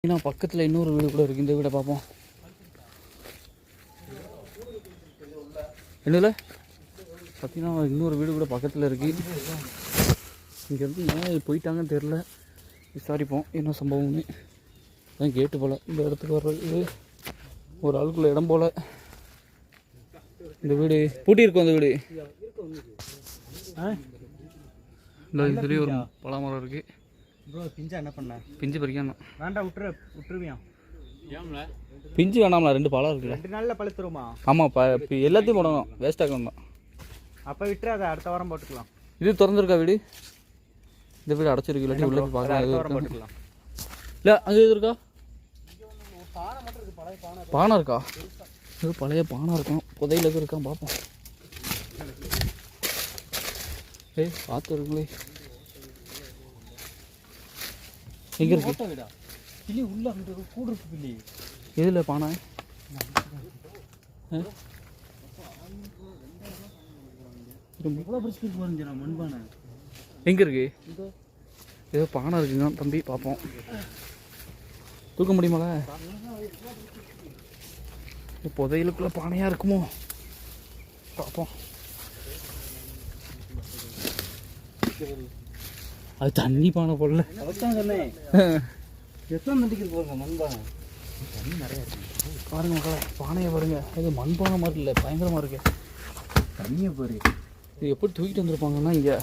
ஏன்னா பக்கத்தில் இன்னொரு வீடு கூட இருக்குது. இந்த வீடை பார்ப்போம். என்னல பார்த்தீங்கன்னா இன்னொரு வீடு கூட பக்கத்தில் இருக்குது. இங்கேருந்து ஏன் போயிட்டாங்கன்னு தெரில. விசாரிப்போம் என்ன சம்பவம்னு. அதான் கேட்டு போல் இந்த இடத்துக்கு வர்றது ஒரு ஆளுக்குள்ள இடம் போல். இந்த வீடு பூட்டியிருக்கோம். இந்த வீடு இந்த இதுலேயும் ஒரு பலாமரம் இருக்குது. பிஞ்சா என்ன பண்ண? பிஞ்சு பறிக்கணும். வேண்டாம், விட்டுருவியா? பிஞ்சு வேணாம்ல, 2 பழம் இருக்குல்ல. 2 நாளில் பழுத்துருமா? ஆமாம், எல்லாத்தையும் போடணும், வேஸ்ட் ஆகணும் தான். அப்போ விட்டுறாத, அடுத்த வாரம் போட்டுக்கலாம். இது திறந்துருக்கா வீடு? இந்த வீடு அடைச்சிருக்கு, இல்லாட்டி உள்ள பார்க்கலாம். போட்டுக்கலாம். இல்லை அங்கே இது இருக்கா? பானை இருக்கா? இது பழைய பானை இருக்கும், புதையில இருக்கான் பார்ப்போம். ஏய் பார்த்து இருக்குங்களே. எங்கே இருக்கு வீடா? கிளி உள்ள கூடு இருக்கு. கிளி எதில் பானை? மண்பானை எங்கே இருக்கு? ஏதோ பானை இருக்குங்க தம்பி, பார்ப்போம். தூக்க முடியுமால? புதையலுக்குள்ள பானையாக இருக்குமோ பார்ப்போம். அது தண்ணி பானை போடல. சொன்னேன் எத்தனை நடிக்கிறது போடுங்க மண்பானை. தண்ணி நிறையா இருக்கு பாருங்க மக்களே, பானையை பாருங்க. இது மண்பானை மாதிரி இல்லை, பயங்கரமாக இருக்கு. தண்ணியை பாரு. இது எப்படி தூக்கிட்டு வந்திருப்பாங்கன்னா இங்கே